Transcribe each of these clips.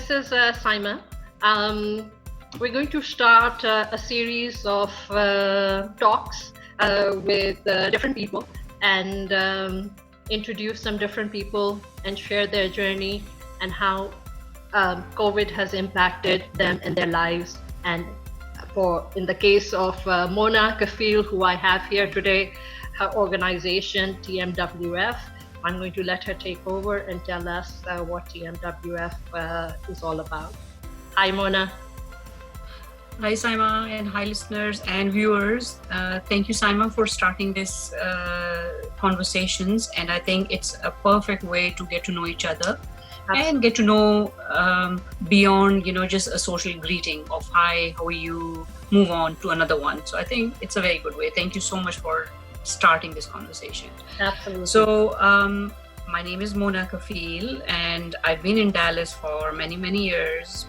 this is Saima. We're going to start a series of talks with different people and introduce some different people and share their journey and how COVID has impacted them and their lives. And in the case of Mona Kafil, who I have here today, her organization TMWF, I'm going to let her take over and tell us what TMWF is all about. Hi, Mona. Hi, Saima, and hi, listeners and viewers. Thank you, Saima, for starting this conversations. And I think it's a perfect way to get to know each other. Absolutely. And get to know beyond, just a social greeting of hi, how are you, move on to another one. So I think it's a very good way. Thank you so much for starting this conversation. Absolutely. So my name is Mona Kafil, and I've been in Dallas for many years,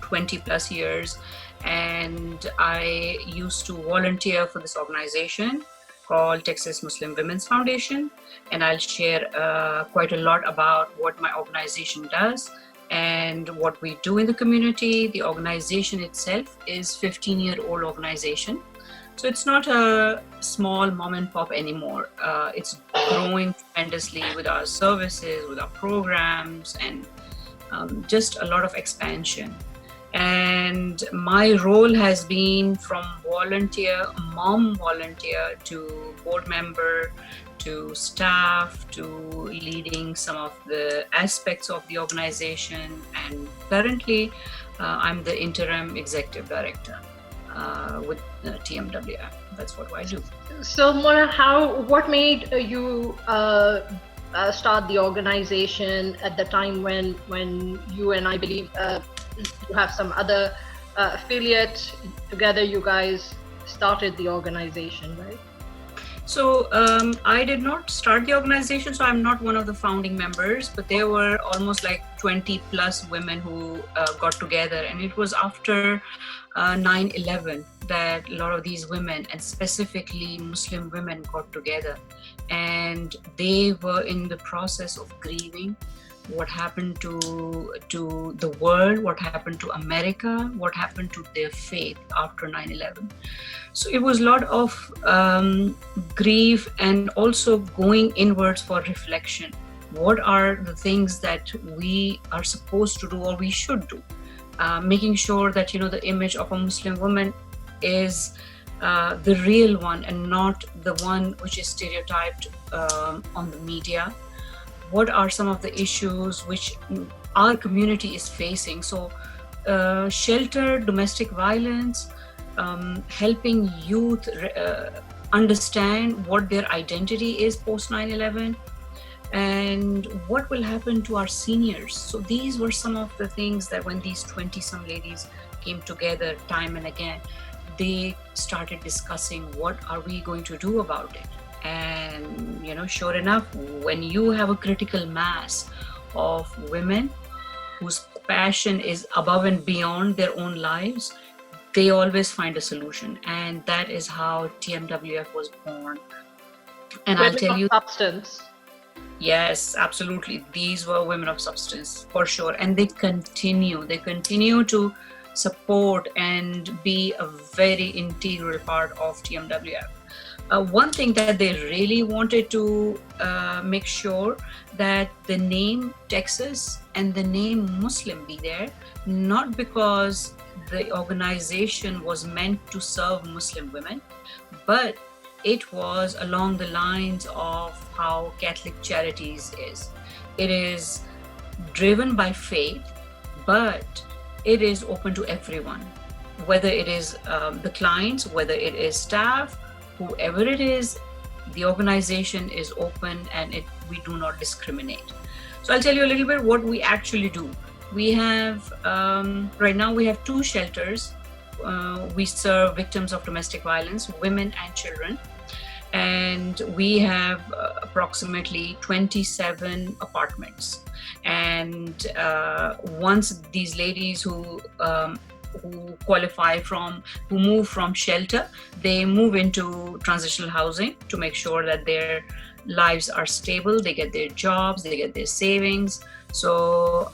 20 plus years. And I used to volunteer for this organization called Texas Muslim Women's Foundation. And I'll share quite a lot about what my organization does and what we do in the community. The organization itself is 15-year-old organization. So it's not a small mom and pop anymore. It's growing tremendously with our services, with our programs, and just a lot of expansion. And my role has been from mom volunteer to board member, to staff, to leading some of the aspects of the organization. And currently, I'm the interim executive director with TMWF. That's what I do. So Mona, what made you start the organization at the time when you and I believe you have some other affiliate together, you guys started the organization, right? So I did not start the organization, so I'm not one of the founding members, but there were almost like 20 plus women who got together. And it was after 9/11 that a lot of these women, and specifically Muslim women, got together. And they were in the process of grieving what happened to the world, what happened to America, what happened to their faith after 9/11. So it was a lot of grief and also going inwards for reflection. What are the things that we are supposed to do or we should do? Making sure that, the image of a Muslim woman is the real one and not the one which is stereotyped on the media. What are some of the issues which our community is facing? So shelter, domestic violence, helping youth understand what their identity is post 9/11, and what will happen to our seniors. So these were some of the things that when these 20 some ladies came together time and again, they started discussing what are we going to do about it. And sure enough, when you have a critical mass of women whose passion is above and beyond their own lives, they always find a solution. And that is how TMWF was born. And I'll tell you, substance. Yes, absolutely. These were women of substance for sure. And they continue to support and be a very integral part of TMWF. One thing that they really wanted to make sure that the name Texas and the name Muslim be there, not because the organization was meant to serve Muslim women, but it was along the lines of how Catholic Charities is. It is driven by faith, but it is open to everyone, whether it is the clients, whether it is staff, whoever it is. The organization is open and we do not discriminate. So I'll tell you a little bit what we actually do. We have, right now we have 2 shelters. We serve victims of domestic violence, women and children. And we have approximately 27 apartments. And once these ladies who qualify who move from shelter, they move into transitional housing to make sure that their lives are stable, they get their jobs, they get their savings. So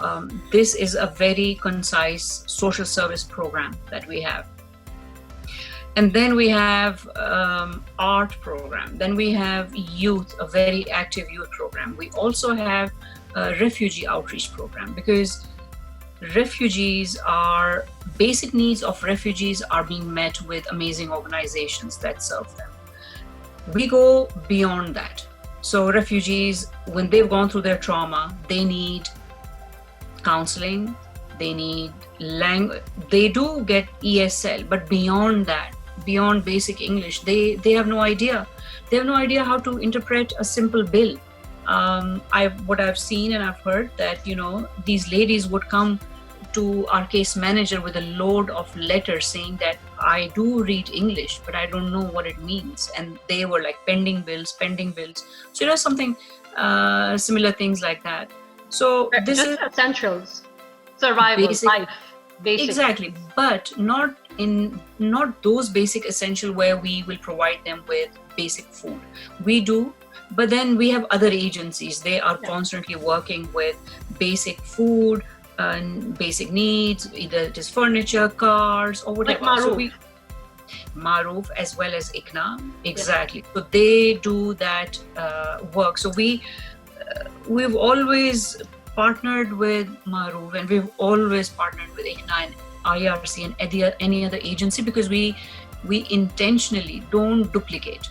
this is a very concise social service program that we have. And then we have art program. Then we have youth, a very active youth program. We also have a refugee outreach program, because basic needs of refugees are being met with amazing organizations that serve them. We go beyond that. So refugees, when they've gone through their trauma, they need counseling, they need language, they do get ESL, but beyond that, beyond basic English, they have no idea. They have no idea how to interpret a simple bill. What I've seen and I've heard that, these ladies would come to our case manager with a load of letters saying that I do read English, but I don't know what it means. And they were like pending bills. So something similar things like that. So this is essentials, survival, life, basic. Exactly, but not those basic essential where we will provide them with basic food. We do, but then we have other agencies. They are constantly working with basic food and basic needs, either it is furniture, cars, or whatever. Like Maruf as well as ICNA, exactly. So they do that work. So we've always partnered with Maruf, and we've always partnered with ICNA and IRC and any other agency, because we intentionally don't duplicate.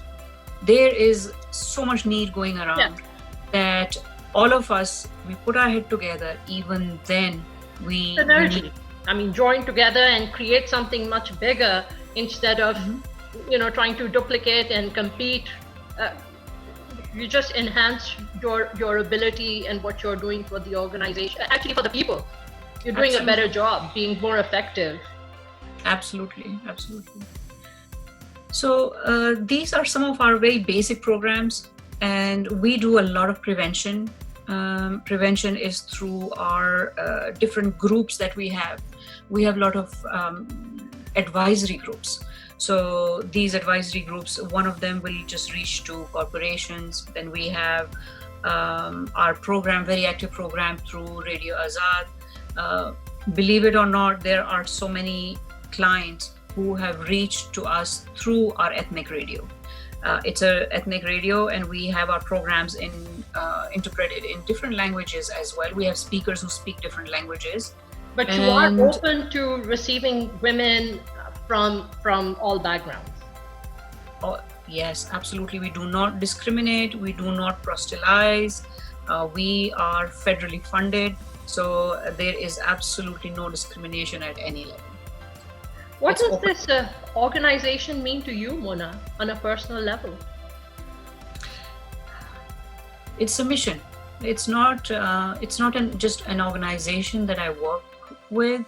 There is so much need going around that all of us, we put our head together. Even then, synergy. Join together and create something much bigger instead of trying to duplicate and compete. You just enhance your ability and what you're doing for the organization, actually for the people. You're doing a better job, being more effective. Absolutely. So these are some of our very basic programs, and we do a lot of prevention. Prevention is through our different groups that we have. We have a lot of advisory groups. So these advisory groups, one of them will just reach to corporations. Then we have our program, very active program through Radio Azad. Believe it or not, there are so many clients who have reached to us through our ethnic radio. It's an ethnic radio, and we have our programs interpreted in different languages as well. We have speakers who speak different languages. But you are open to receiving women from all backgrounds. Oh, yes, absolutely. We do not discriminate. We do not proselytize. We are federally funded, so there is absolutely no discrimination at any level. What does this organization mean to you, Mona, on a personal level? It's a mission. It's not just an organization that I work with.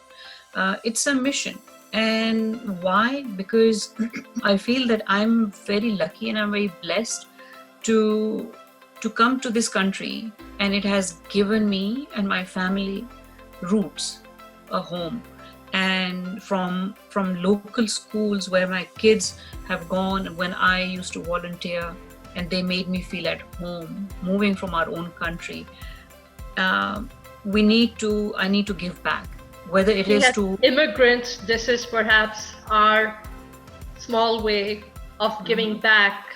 It's a mission. And why? Because I feel that I'm very lucky and I'm very blessed to come to this country, and it has given me and my family roots, a home. And from local schools where my kids have gone when I used to volunteer, and they made me feel at home. Moving from our own country, I need to give back, whether it is to immigrants. This is perhaps our small way of giving back,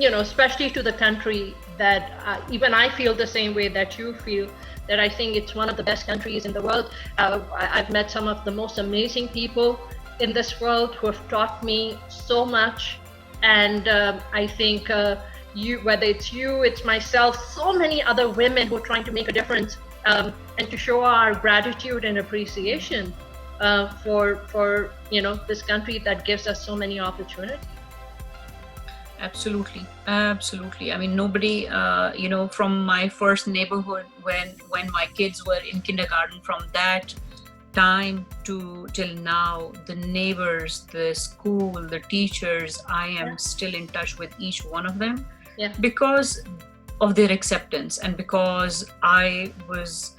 especially to the country that even I feel the same way that you feel, that I think it's one of the best countries in the world. I've met some of the most amazing people in this world who have taught me so much. And I think whether it's you, it's myself, so many other women who are trying to make a difference, and to show our gratitude and appreciation for this country that gives us so many opportunities. Absolutely. I mean, nobody, from my first neighborhood when my kids were in kindergarten, from that time till now, the neighbors, the school, the teachers, I am still in touch with each one of them because of their acceptance, and because I was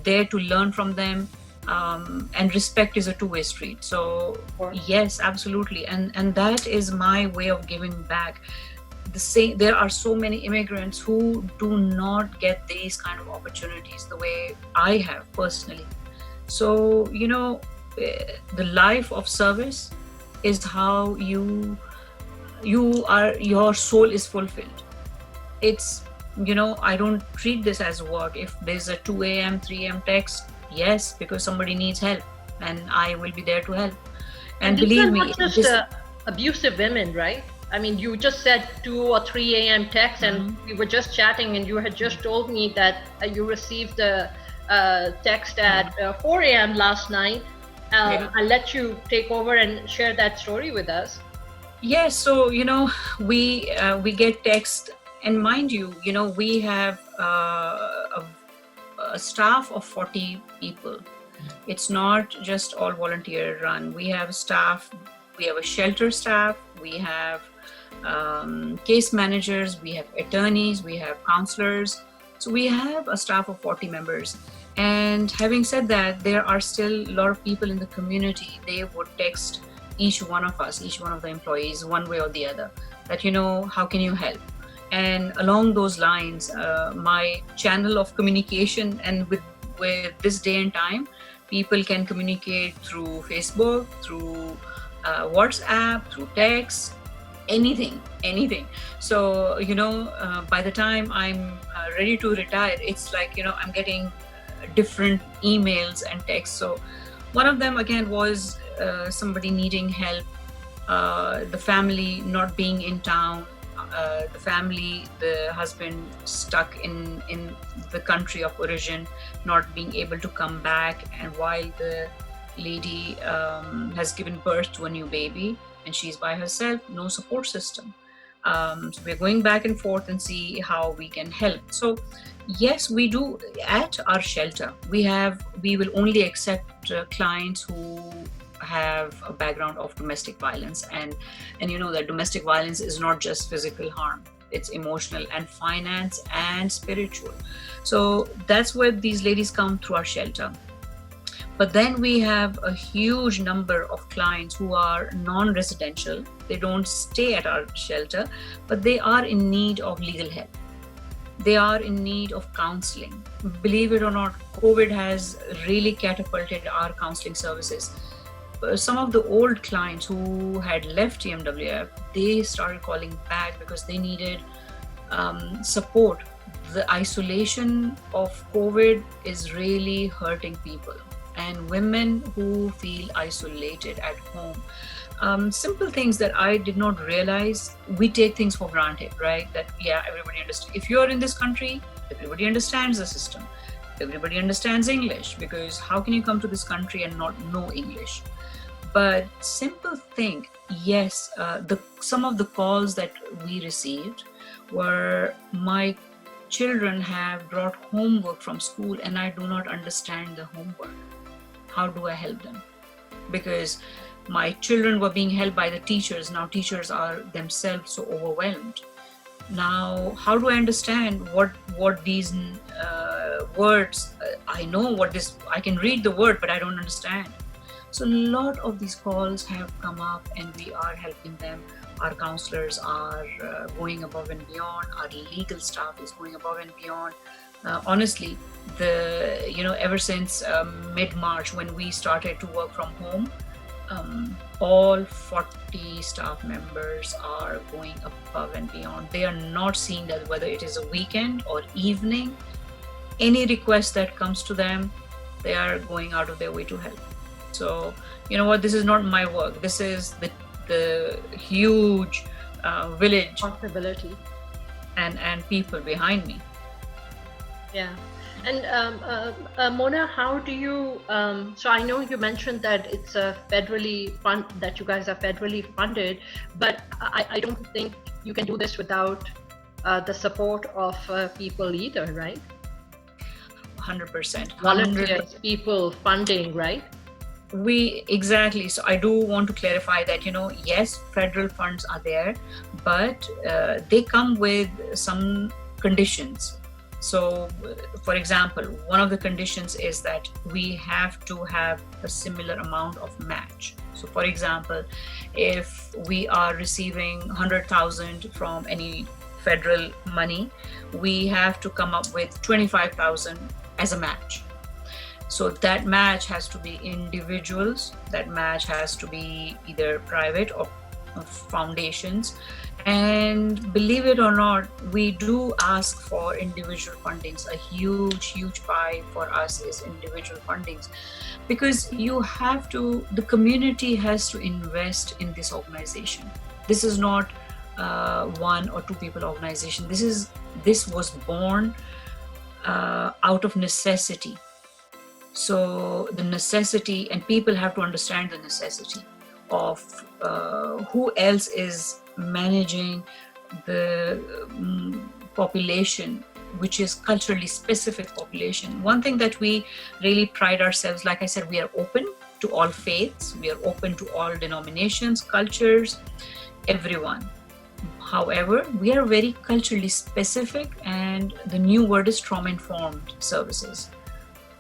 there to learn from them. And respect is a two-way street. So yes, absolutely. And that is my way of giving back. there are so many immigrants who do not get these kind of opportunities the way I have personally. So, the life of service is how your soul is fulfilled. It's, I don't treat this as work. If there's a 2 a.m., 3 a.m. text, yes, because somebody needs help, and I will be there to help. And believe me, not just abusive women, right? I mean, you just said 2 or 3 a.m. text, and we were just chatting, and you had just told me that you received a text at 4 a.m. last night. I'll let you take over and share that story with us. Yes, so we get text, and mind you, we have a staff of 40 people. It's not just all volunteer run. We have staff. We have a shelter staff. We have case managers. We have attorneys. We have counselors. So we have a staff of 40 members. And having said that, there are still a lot of people in the community. They would text each one of us, each one of the employees, one way or the other, that, how can you help? And along those lines, my channel of communication, and with this day and time, people can communicate through Facebook, through WhatsApp, through text, anything. So, by the time I'm ready to retire, it's like, I'm getting different emails and texts. So one of them again was somebody needing help, the family not being in town, the husband stuck in the country of origin, not being able to come back, and while the lady has given birth to a new baby and she's by herself, no support system. So we're going back and forth and see how we can help. So yes, we do. At our shelter, we will only accept clients who have a background of domestic violence, and that domestic violence is not just physical harm, it's emotional and finance and spiritual. So that's where these ladies come through our shelter. But then we have a huge number of clients who are non-residential. They don't stay at our shelter, but they are in need of legal help. They are in need of counseling. Believe it or not, COVID has really catapulted our counseling services. Some of the old clients who had left TMWF, they started calling back because they needed support. The isolation of COVID is really hurting people, and women who feel isolated at home. Simple things that I did not realize, we take things for granted, right? That, everybody understands. If you're in this country, everybody understands the system. Everybody understands English, because how can you come to this country and not know English? But simple thing, yes, some of the calls that we received were, my children have brought homework from school and I do not understand the homework. How do I help them? Because my children were being helped by the teachers. Now teachers are themselves so overwhelmed. Now, how do I understand what these words, I know what this, I can read the word, but I don't understand. So a lot of these calls have come up and we are helping them. Our counselors are going above and beyond. Our legal staff is going above and beyond. Honestly, ever since mid-March, when we started to work from home, all 40 staff members are going above and beyond. They are not seeing that whether it is a weekend or evening, any request that comes to them, they are going out of their way to help. So, you know what, this is not my work. This is the huge village responsibility and people behind me. Yeah. And Mona, how do you, so I know you mentioned that it's a that you guys are federally funded, but I don't think you can do this without the support of people either, right? 100%. Volunteers, people, funding, right? Exactly. So I do want to clarify that, yes, federal funds are there, but they come with some conditions. So, for example, one of the conditions is that we have to have a similar amount of match. So, for example, if we are receiving 100,000 from any federal money, we have to come up with 25,000 as a match. So that match has to be individuals, that match has to be either private or foundations. And believe it or not, we do ask for individual fundings. A huge pie for us is individual fundings, because you have to, the community has to invest in this organization. This is not one or two people organization. This was born out of necessity. So the necessity, and people have to understand the necessity of who else is managing the population, which is culturally specific population. One thing that we really pride ourselves, like I said, we are open to all faiths, we are open to all denominations, cultures, everyone. However, we are very culturally specific, and the new word is trauma-informed services,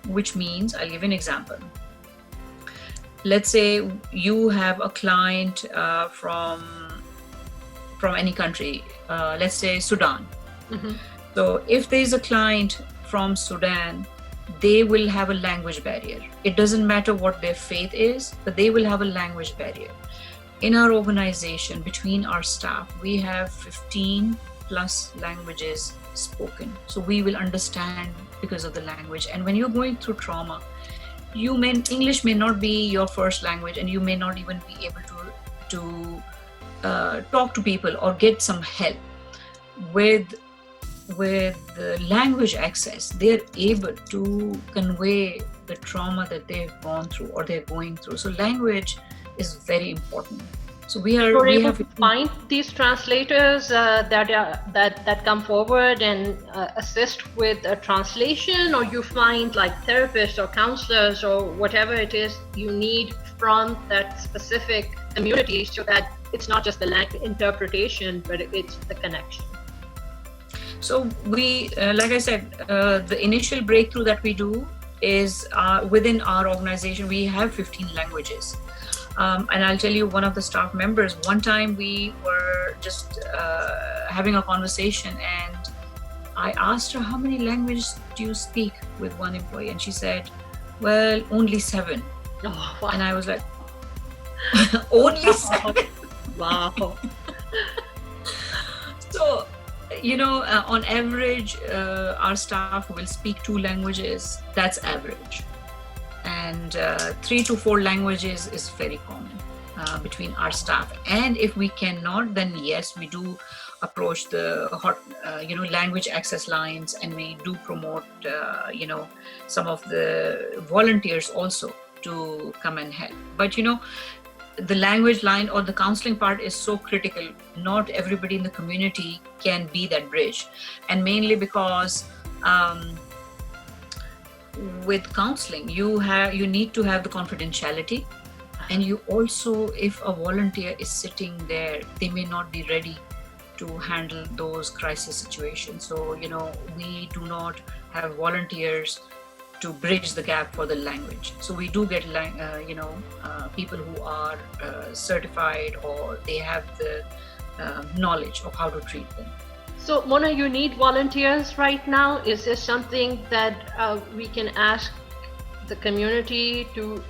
which means, I'll give you an example. Let's say you have a client from any country, let's say Sudan. Mm-hmm. So if there is a client from Sudan, they will have a language barrier. It doesn't matter what their faith is, but they will have a language barrier. In our organization, between our staff, we have 15 plus languages spoken. So we will understand because of the language. And when you're going through trauma, English may not be your first language, and you may not even be able to talk to people or get some help with the language access. They're able to convey the trauma that they've gone through or they're going through. So language is very important. So we have to find these translators that come forward and assist with a translation, or you find like therapists or counselors or whatever it is you need from that specific community, so that it's not just the interpretation, but it's the connection. So we, like I said, the initial breakthrough that we do is within our organization, we have 15 languages. And I'll tell you, one of the staff members, one time we were just having a conversation, and I asked her, how many languages do you speak with one employee? And she said, well, only 7. Oh, wow. And I was like, only 7? Wow. So, on average, our staff will speak 2 languages. That's average. And 3 to 4 languages is very common between our staff. And if we cannot, then yes, we do approach the language access lines, and we do promote, some of the volunteers also to come and help. But the language line or the counseling part is so critical. Not everybody in the community can be that bridge, and mainly because with counseling, you need to have the confidentiality, and you also, if a volunteer is sitting there, they may not be ready to handle those crisis situations. So we do not have volunteers to bridge the gap for the language. So we do get people who are certified, or they have the knowledge of how to treat them. So Mona, you need volunteers right now. Is there something that we can ask the community to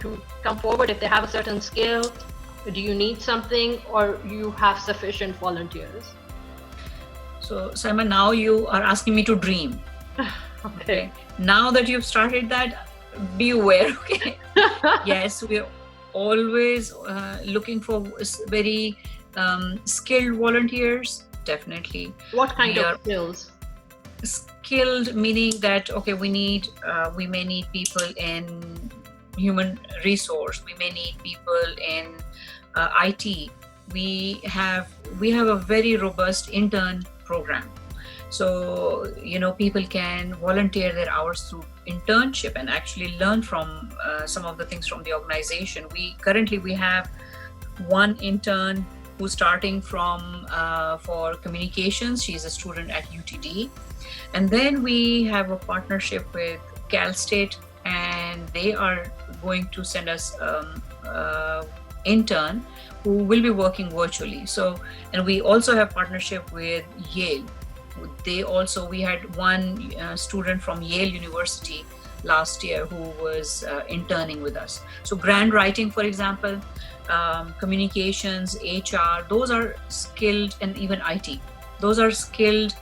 come forward if they have a certain skill? Do you need something, or you have sufficient volunteers? So Saima, now you are asking me to dream. Okay. Now that you've started that, be aware, okay? Yes, we're always looking for very skilled volunteers. Definitely. What kind of skills? Skilled meaning that, okay, we may need people in human resource. We may need people in IT. We have a very robust intern program. So, people can volunteer their hours through internship and actually learn from some of the things from the organization. Currently we have one intern who's starting from for communications. She's a student at UTD. And then we have a partnership with Cal State, and they are going to send us intern who will be working virtually. So, and we also have partnership with Yale. We had one student from Yale University last year who was interning with us. So grant writing, for example, communications, HR, those are skilled, and even IT. Those are skilled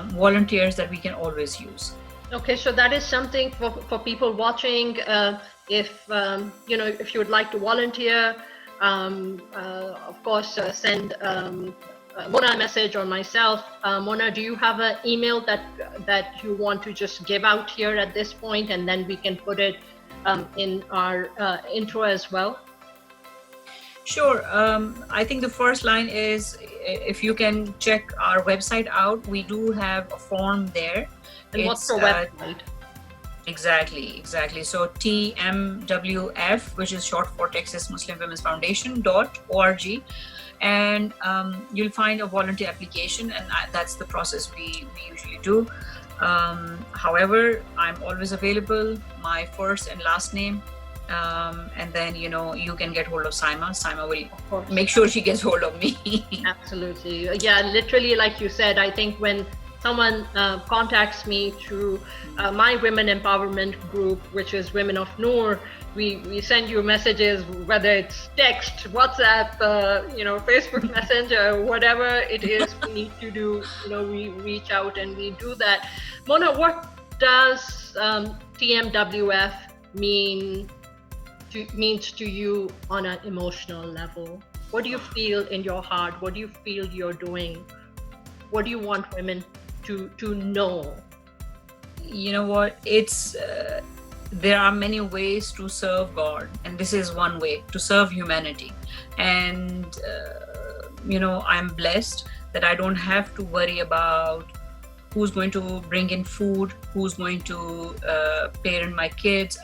volunteers that we can always use. Okay, so that is something for people watching. If if you would like to volunteer, of course, send Mona a message or myself. Mona, do you have an email that you want to just give out here at this point, and then we can put it in our intro as well? Sure. I think the first line is, if you can check our website out, we do have a form there. And what's the website? Exactly. So TMWF, which is short for Texas Muslim Women's Foundation.org. And you'll find a volunteer application, and that's the process we usually do. However, I'm always available, my first and last name. And then, you can get hold of Saima. Saima will make sure she gets hold of me. Absolutely. Yeah, literally, like you said, I think when someone contacts me through my women empowerment group, which is Women of Noor, we send you messages, whether it's text, WhatsApp, Facebook Messenger, whatever it is we need to do, we reach out and we do that. Mona, what does TMWF means to you on an emotional level? What do you feel in your heart? What do you feel you're doing? What do you want women to know? You know what? It's there are many ways to serve God, and this is one way to serve humanity. And I'm blessed that I don't have to worry about who's going to bring in food, who's going to parent my kids.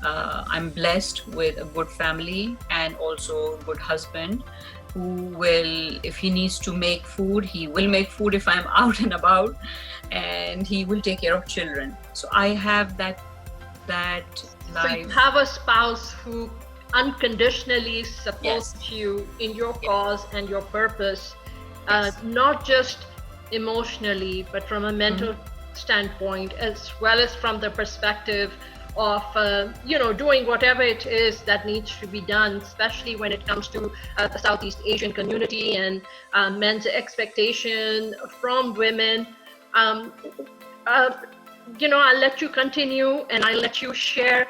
I'm blessed with a good family and also a good husband who will, if he needs to make food, he will make food if I'm out and about, and he will take care of children. So I have that life. So you have a spouse who unconditionally supports you in your cause and your purpose, not just emotionally, but from a mental standpoint, as well as from the perspective of doing whatever it is that needs to be done, especially when it comes to the Southeast Asian community and men's expectation from women. I'll let you continue, and I'll let you share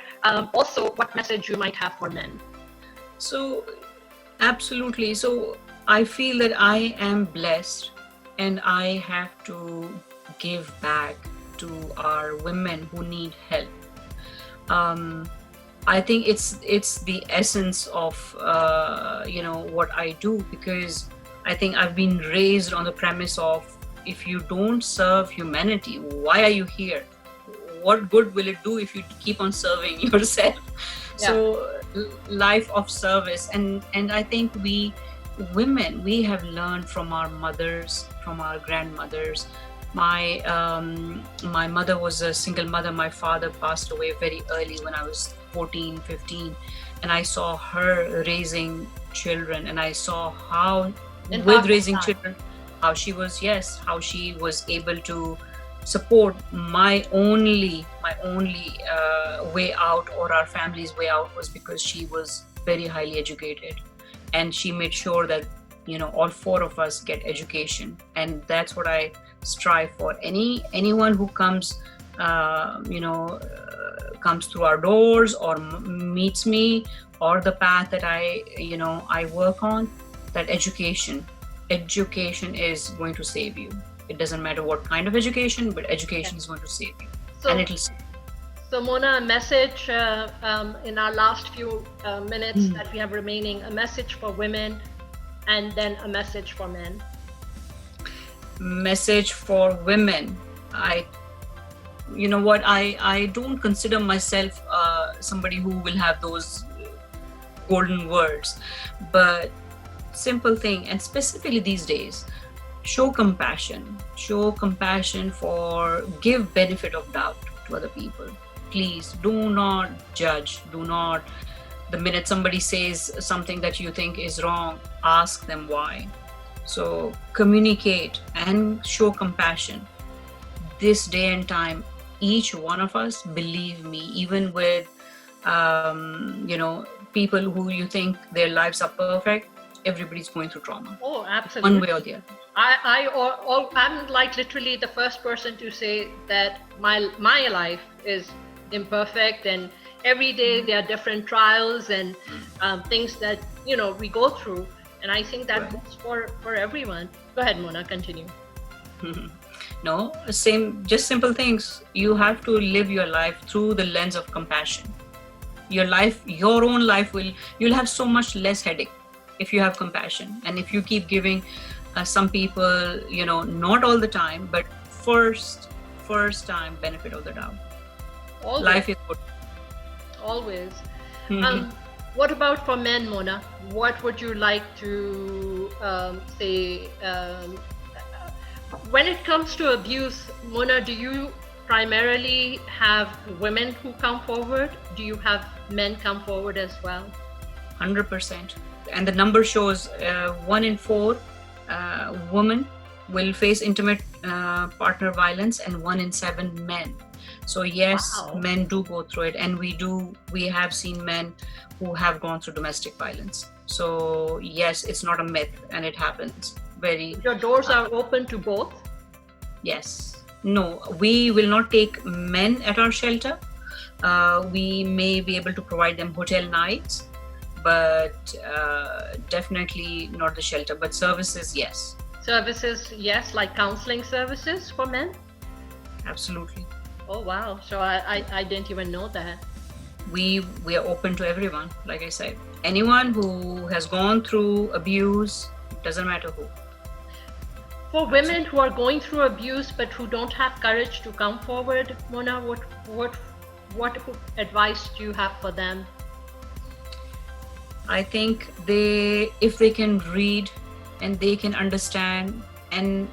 also what message you might have for men. So absolutely. So I feel that I am blessed, and I have to give back to our women who need help. I think it's the essence of what I do, because I think I've been raised on the premise of, if you don't serve humanity, why are you here? What good will it do if you keep on serving yourself? Yeah. So life of service, and I think we women, we have learned from our mothers, from our grandmothers. My mother was a single mother. My father passed away very early when I was 14, 15. And I saw her raising children, and I saw how raising children, how she was able to support my only way out, or our family's way out, was because she was very highly educated. And she made sure that, all four of us get education. And that's what I strive for. Anyone who comes comes through our doors or meets me, or the path that I work on, that education is going to save you. It doesn't matter what kind of education, but education is going to save you. And it'll save you. So Mona, a message in our last few minutes that we have remaining, a message for women, and then a message for men. Message for women. I don't consider myself somebody who will have those golden words, but simple thing, and specifically these days, show compassion. Show compassion, for give benefit of doubt to other people. Please do not judge. Do not, the minute somebody says something that you think is wrong, ask them why. So communicate and show compassion. This day and time, each one of us, believe me, even with people who you think their lives are perfect, everybody's going through trauma. Oh, absolutely. One way or the other. I'm like literally the first person to say that my life is imperfect, and every day there are different trials and things that we go through, and I think that goes for everyone. Go ahead, Mona, continue. No, just simple things. You have to live your life through the lens of compassion. Your own life you'll have so much less headache if you have compassion, and if you keep giving some people, not all the time, but first time benefit of the doubt. Always. Life is good. Always. What about for men, Mona? What would you like to say when it comes to abuse? Mona, do you primarily have women who come forward? Do you have men come forward as well? 100%. And the number shows 1 in 4 women will face intimate partner violence, and 1 in 7 men. So yes, wow. Men do go through it, and we have seen men who have gone through domestic violence. So yes, it's not a myth, and it happens. Your doors are open to both? Yes. No, we will not take men at our shelter. We may be able to provide them hotel nights, but definitely not the shelter. But services, yes. Services, yes, like counseling services for men? Absolutely. Oh, wow. So I didn't even know that. We are open to everyone, like I said. Anyone who has gone through abuse, doesn't matter who. For women who are going through abuse but who don't have courage to come forward, Mona, what advice do you have for them? I think if they can read and they can understand, and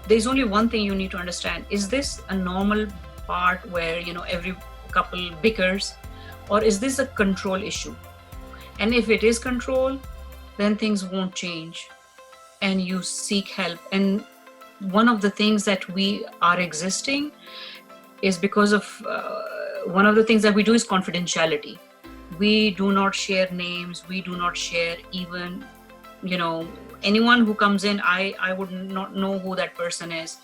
there's only one thing you need to understand: is this a normal part where every couple bickers, or is this a control issue? And if it is control, then things won't change, and you seek help. And one of the things that we are existing is because of one of the things that we do is confidentiality. We do not share names. We do not share even, anyone who comes in, I would not know who that person is.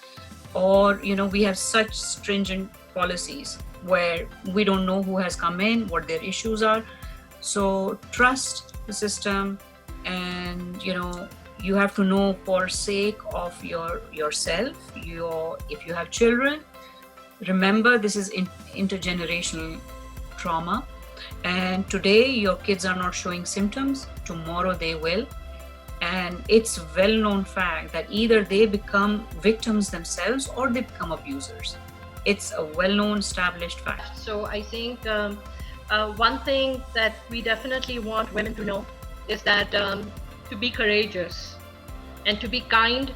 Or, we have such stringent policies where we don't know who has come in, what their issues are. So trust the system, and, you have to know, for sake of yourself, if you have children, remember this is intergenerational trauma. And today your kids are not showing symptoms, tomorrow they will. And it's a well-known fact that either they become victims themselves or they become abusers. It's a well-known, established fact. So I think one thing that we definitely want women to know is that to be courageous and to be kind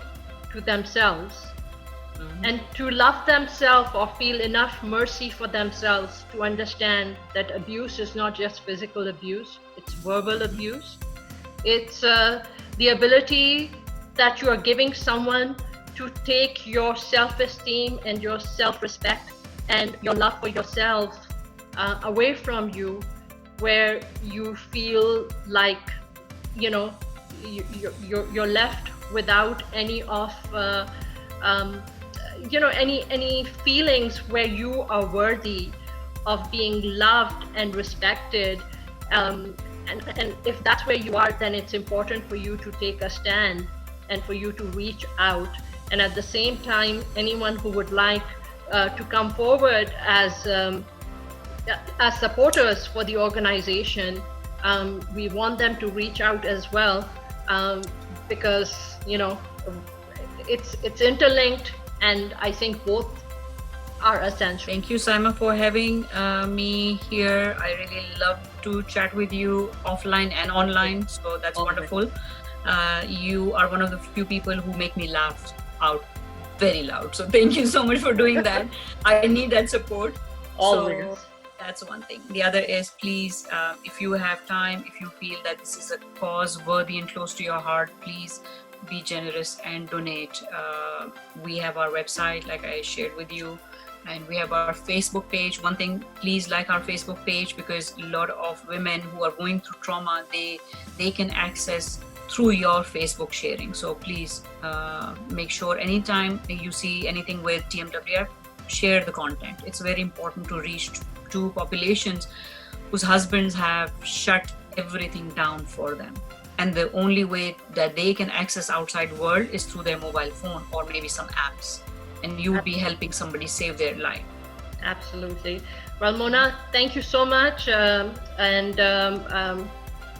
to themselves, and to love themselves or feel enough mercy for themselves to understand that abuse is not just physical abuse, it's verbal abuse. It's the ability that you are giving someone to take your self-esteem and your self-respect and your love for yourself away from you, where you feel like you're left without any of any feelings where you are worthy of being loved and respected. And if that's where you are, then it's important for you to take a stand and for you to reach out. And at the same time, anyone who would like to come forward as supporters for the organization, we want them to reach out as well, because it's interlinked, and I think both are essential. Thank you, Saima, for having me here. I really love to chat with you offline and online, so that's wonderful. You are one of the few people who make me laugh out very loud. So thank you so much for doing that. I need that support. Always. So that's one thing. The other is, please, if you have time, if you feel that this is a cause worthy and close to your heart, please be generous and donate. We have our website, like I shared with you, and we have our Facebook page. One thing, please like our Facebook page, because a lot of women who are going through trauma, they can access through your Facebook sharing. So please make sure anytime you see anything with TMWF, share the content. It's very important to reach to populations whose husbands have shut everything down for them. And the only way that they can access outside world is through their mobile phone or maybe some apps. And you would be helping somebody save their life. Absolutely. Well, Mona, thank you so much.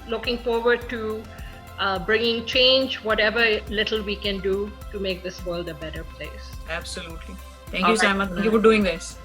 Looking forward to bringing change, whatever little we can do to make this world a better place. Absolutely. Thank you, Saima. Thank you for doing this.